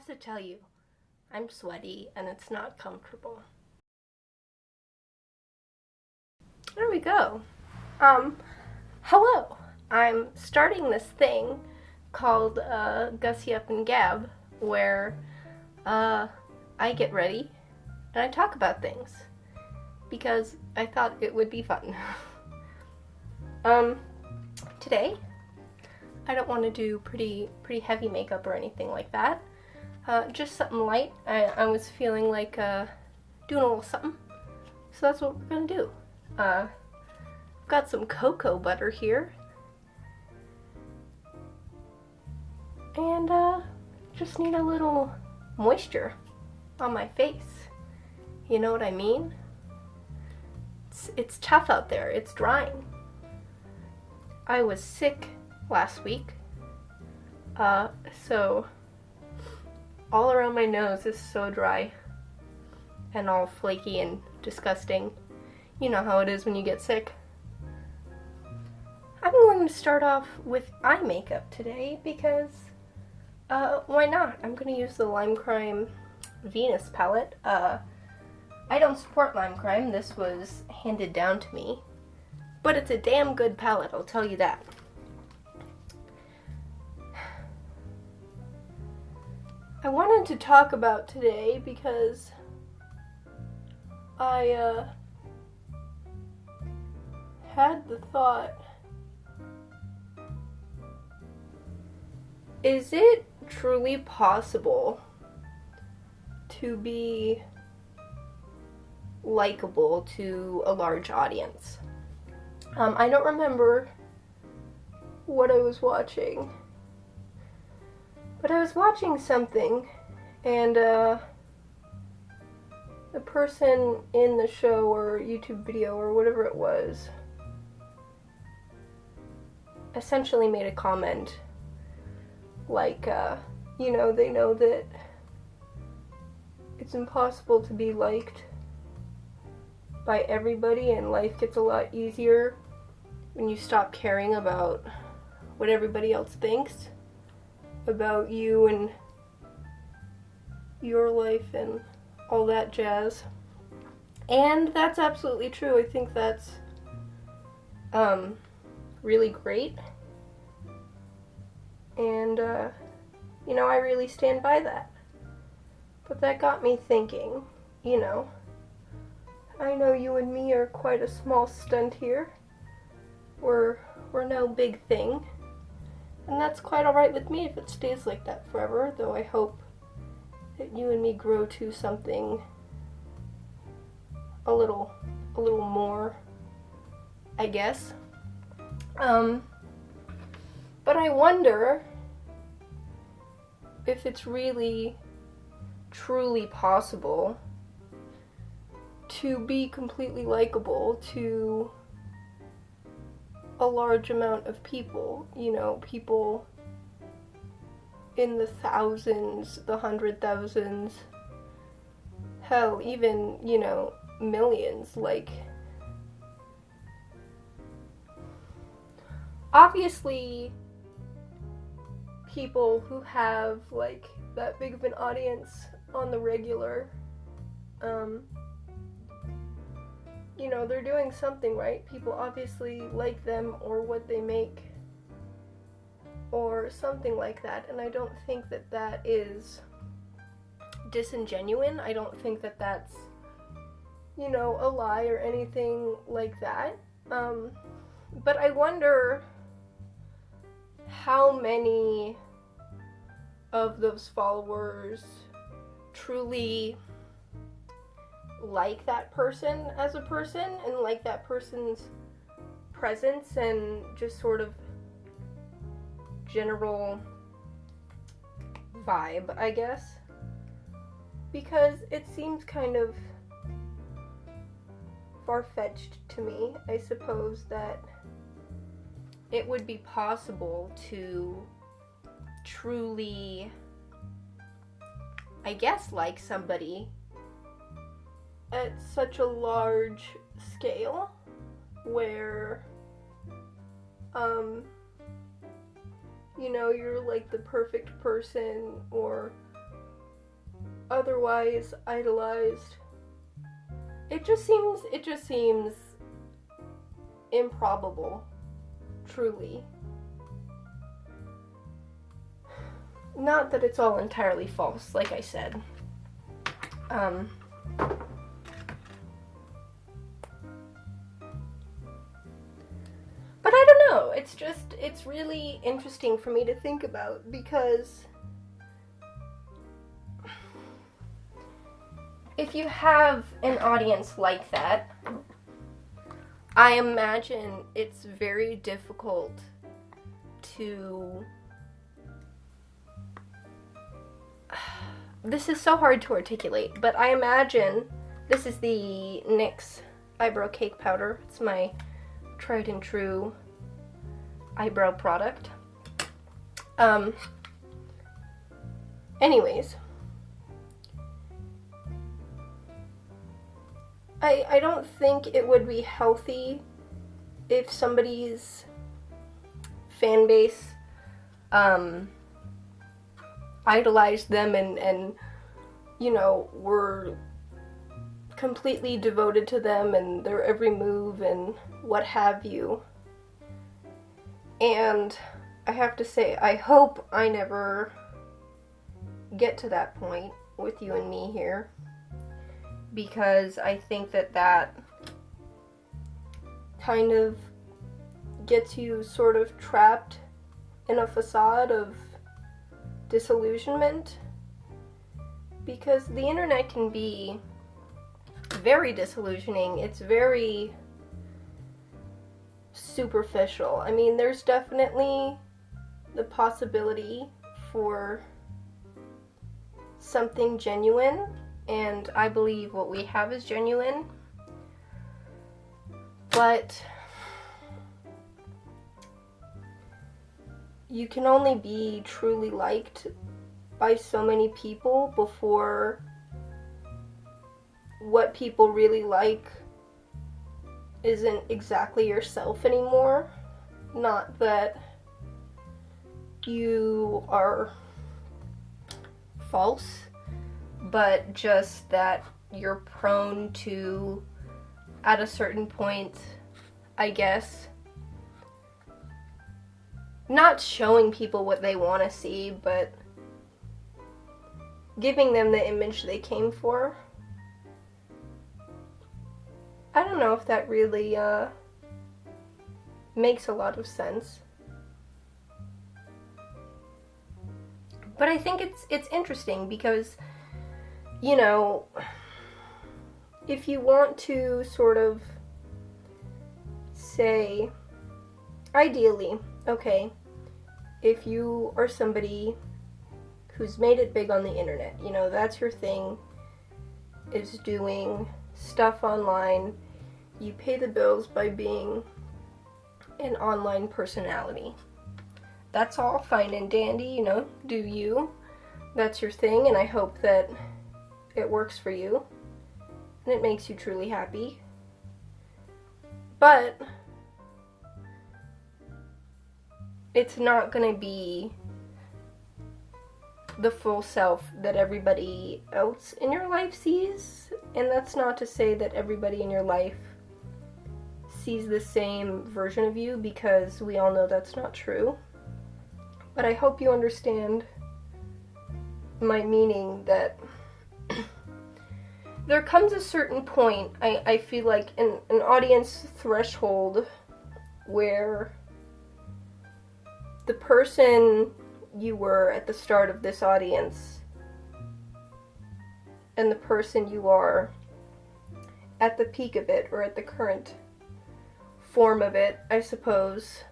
have to tell you, I'm sweaty and it's not comfortable. There we go. Um, Hello. I'm starting this thing called Gussie Up and Gab, where I get ready and I talk about things because I thought it would be fun. Today I don't want to do pretty heavy makeup or anything like that. Just something light. I was feeling like doing a little something, so that's what we're gonna do. Got some cocoa butter here, and just need a little moisture on my face. You know what I mean? It's tough out there. It's drying. I was sick last week, so all around my nose is so dry and all flaky and disgusting. You know how it is when you get sick. I'm going to start off with eye makeup today because why not? I'm going to use the Lime Crime Venus palette. I don't support Lime Crime. This was handed down to me, but it's a damn good palette, I'll tell you that. I wanted to talk about today because I had the thought, is it truly possible to be likable to a large audience? I don't remember what I was watching, but I was watching something, and the person in the show or YouTube video or whatever it was essentially made a comment like, they know that it's impossible to be liked by everybody, and life gets a lot easier when you stop caring about what everybody else thinks about you and your life and all that jazz. And that's absolutely true. I think that's really great. And I really stand by that. But that got me thinking, I know you and me are quite a small stunt here. We're no big thing. And that's quite alright with me if it stays like that forever, though I hope that you and me grow to something a little more, I guess. But I wonder if it's really, truly possible to be completely likable to a large amount of people, people in the thousands, the 100,000s, hell, even, millions. Like, obviously, people who have, like, that big of an audience on the regular, they're doing something right. People obviously like them or what they make or something like that, and I don't think that that is disingenuous. I don't think that that's, a lie or anything like that. But I wonder how many of those followers truly like that person as a person and like that person's presence and just sort of general vibe, I guess. Because it seems kind of far-fetched to me, I suppose, that it would be possible to truly, I guess, like somebody at such a large scale where you're like the perfect person, or otherwise idolized. It just seems improbable, truly. Not that it's all entirely false, like I said. But I don't know, it's really interesting for me to think about, because if you have an audience like that, I imagine it's very difficult to... This is so hard to articulate, but I imagine this is the NYX eyebrow cake powder. It's my tried and true eyebrow product. Anyways, I don't think it would be healthy if somebody's fan base idolized them and you know, were completely devoted to them and their every move and what have you. And I have to say, I hope I never get to that point with you and me here, because I think that kind of gets you sort of trapped in a facade of disillusionment, because the internet can be very disillusioning. It's very superficial. I mean, there's definitely the possibility for something genuine, and I believe what we have is genuine, but you can only be truly liked by so many people before what people really like isn't exactly yourself anymore. Not that you are false, but just that you're prone to, at a certain point, I guess, not showing people what they want to see, but giving them the image they came for. I don't know if that really makes a lot of sense. But I think it's interesting because, you know, if you want to sort of say, ideally, okay, if you are somebody who's made it big on the internet, you know, that's your thing, is doing stuff online, you pay the bills by being an online personality. That's all fine and dandy, you know, do you. That's your thing, and I hope that it works for you, and it makes you truly happy. But it's not gonna be the full self that everybody else in your life sees, and that's not to say that everybody in your life sees the same version of you, because we all know that's not true. But I hope you understand my meaning, that there comes a certain point, I feel like, an audience threshold where the person you were at the start of this audience and the person you are at the peak of it, or at the current form of it, I suppose,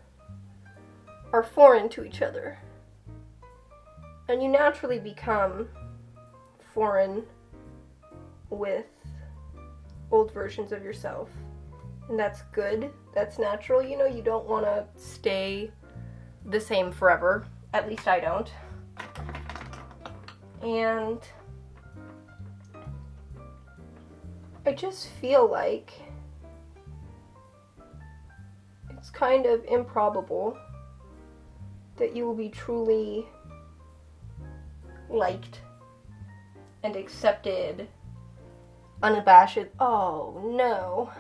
are foreign to each other. And you naturally become foreign with old versions of yourself. And that's good. That's natural. You know, you don't want to stay the same forever. At least I don't. And I just feel like it's kind of improbable that you will be truly liked and accepted, unabashed. Oh no.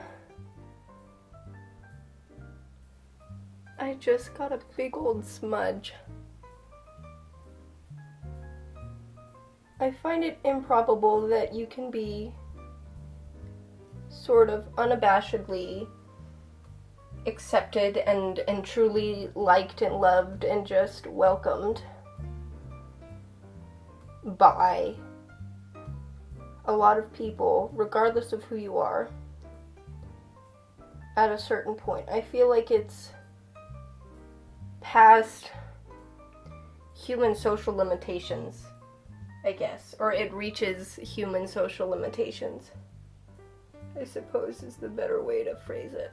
I just got a big old smudge. I find it improbable that you can be sort of unabashedly accepted and truly liked and loved and just welcomed by a lot of people, regardless of who you are, at a certain point. I feel like it's past human social limitations, I guess, or it reaches human social limitations, I suppose is the better way to phrase it.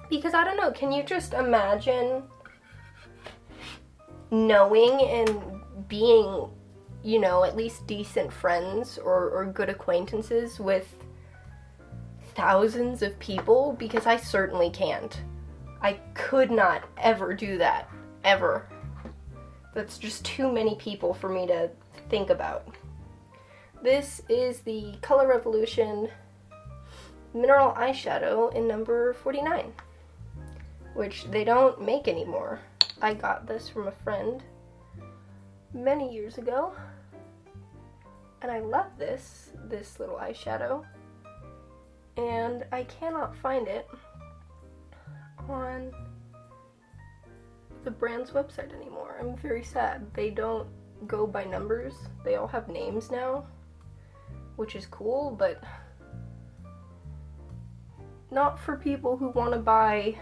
Because I don't know, can you just imagine knowing and being, you know, at least decent friends or good acquaintances with thousands of people? Because I certainly can't. I could not ever do that. Ever. That's just too many people for me to think about. This is the Color Revolution Mineral Eyeshadow in number 49, which they don't make anymore. I got this from a friend many years ago, and I love this little eyeshadow, and I cannot find it on the brand's website anymore. I'm very sad. They don't go by numbers. They all have names now, which is cool, but not for people who want to buy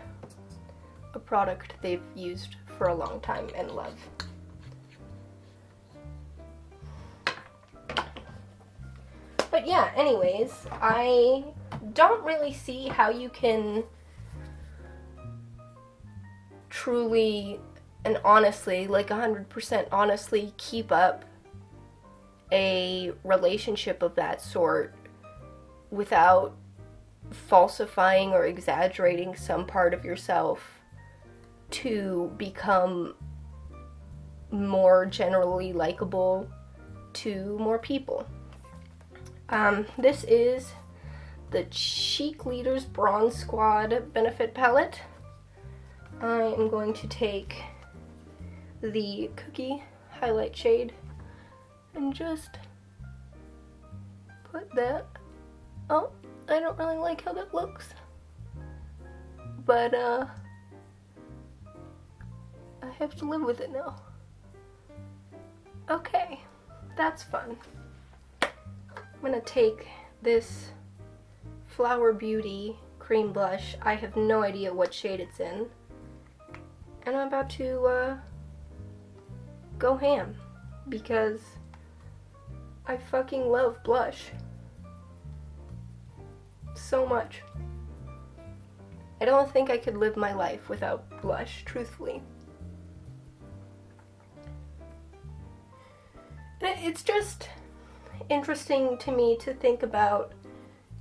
a product they've used for a long time and love. But yeah, anyways, I don't really see how you can truly and honestly, like 100% honestly, keep up a relationship of that sort without falsifying or exaggerating some part of yourself to become more generally likable to more people. This is the Cheek Leaders Bronze Squad Benefit Palette. I am going to take the Cookie highlight shade and just put that. Oh, I don't really like how that looks, but I have to live with it now. Okay, that's fun. I'm gonna take this Flower Beauty cream blush. I have no idea what shade it's in, and I'm about to go ham because I fucking love blush so much. I don't think I could live my life without blush, truthfully. It's just interesting to me to think about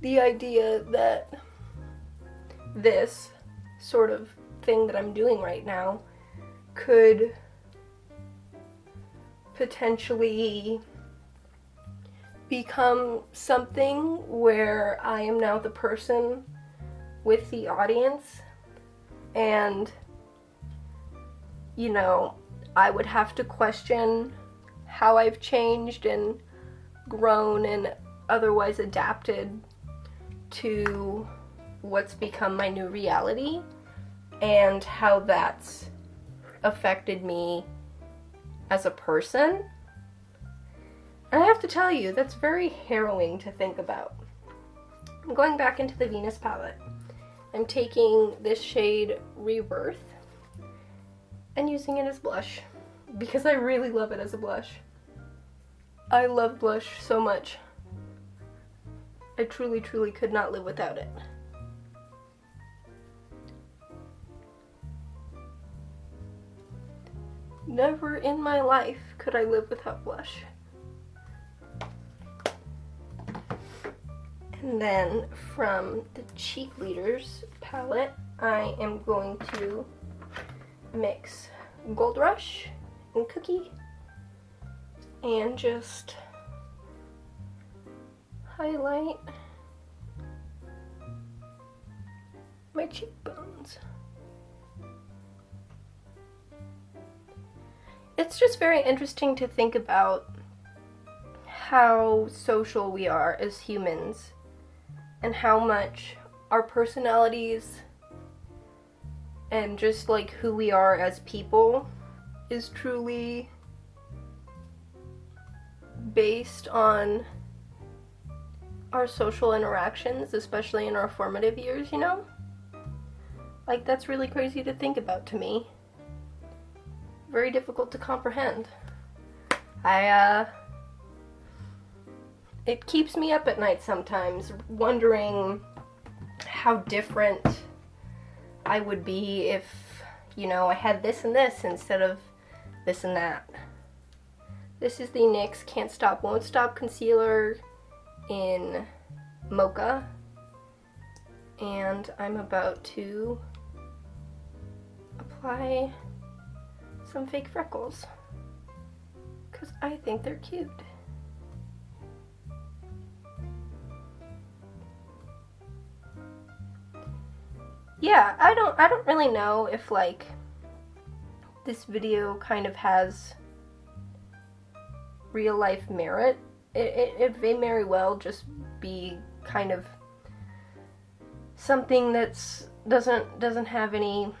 the idea that this sort of thing that I'm doing right now could potentially become something where I am now the person with the audience, and, you know, I would have to question how I've changed and grown and otherwise adapted to what's become my new reality and how that's affected me as a person. And I have to tell you, that's very harrowing to think about. I'm going back into the Venus palette. I'm taking this shade Rebirth and using it as blush because I really love it as a blush. I love blush so much. I truly, truly could not live without it. Never in my life could I live without blush. And then from the Cheek Leaders palette, I am going to mix Gold Rush and Cookie and just highlight my cheekbones. It's just very interesting to think about how social we are as humans and how much our personalities and just like who we are as people is truly based on our social interactions, especially in our formative years, you know? Like, that's really crazy to think about to me. Very difficult to comprehend. It keeps me up at night sometimes, wondering how different I would be if, you know, I had this and this instead of this and that. This is the NYX Can't Stop Won't Stop concealer in Mocha, and I'm about to apply some fake freckles because I think they're cute. Yeah, I don't really know if like this video kind of has real life merit. It may very well just be kind of something that's doesn't have any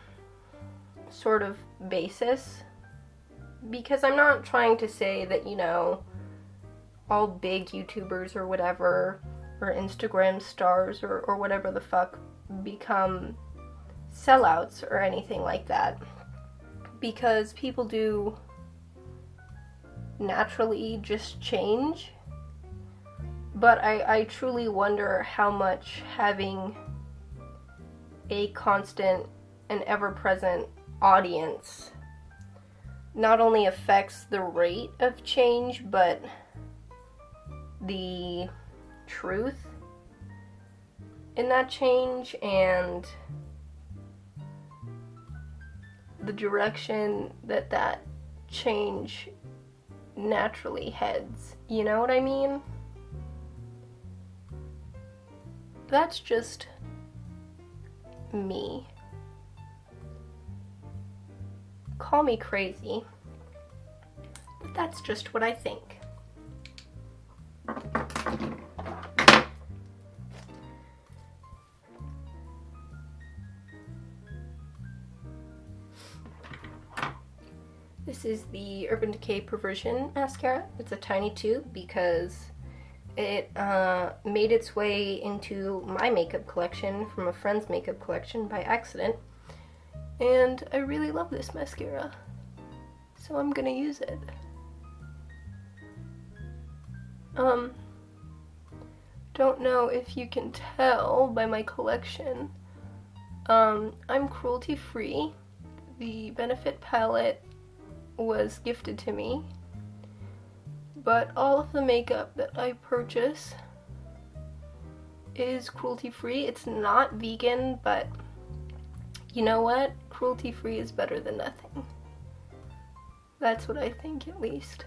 sort of basis, because I'm not trying to say that, you know, all big YouTubers or whatever, or Instagram stars or whatever the fuck become sellouts or anything like that, because people do naturally just change. But I truly wonder how much having a constant and ever-present audience not only affects the rate of change, but the truth in that change and the direction that that change naturally heads. You know what I mean? That's just me. Call me crazy, but that's just what I think. This is the Urban Decay Perversion mascara. It's a tiny tube because it made its way into my makeup collection from a friend's makeup collection by accident. And I really love this mascara, so I'm gonna use it. Don't know if you can tell by my collection. I'm cruelty free. The Benefit palette was gifted to me, but all of the makeup that I purchase is cruelty free. It's not vegan, but you know what? Cruelty free is better than nothing. That's what I think, at least.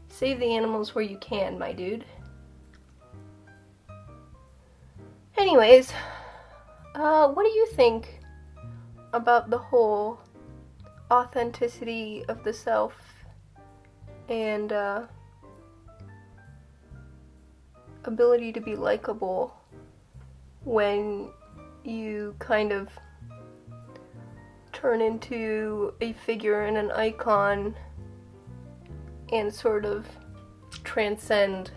Save the animals where you can, my dude. Anyways, what do you think about the whole authenticity of the self and ability to be likable when you kind of turn into a figure and an icon and sort of transcend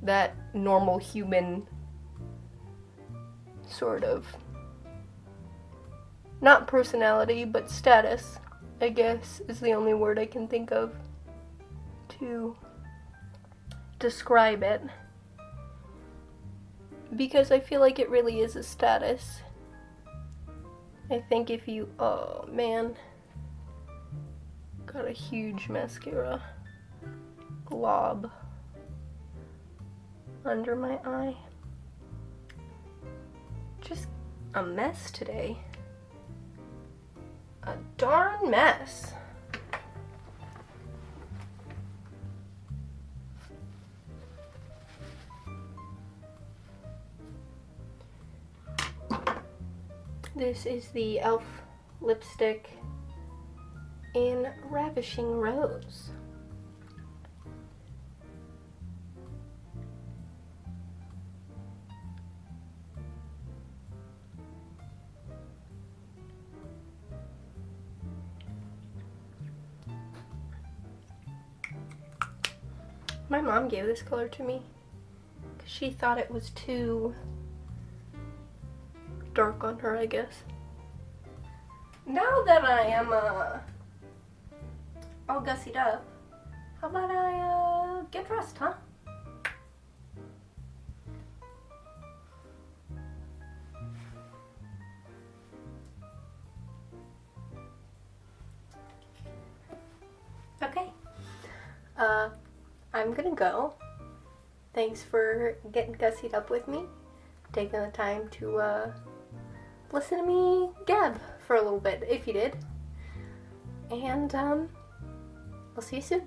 that normal human sort of, not personality, but status, I guess, is the only word I can think of to describe it. Because I feel like it really is a status. I think if you, oh man, got a huge mascara glob under my eye. Just a mess today. A darn mess. This is the e.l.f. lipstick in Ravishing Rose. My mom gave this color to me because she thought it was too dark on her, I guess. Now that I am all gussied up, how about I get dressed, huh? Okay. I'm gonna go. Thanks for getting gussied up with me, taking the time to listen to me gab for a little bit, if you did. And I'll see you soon.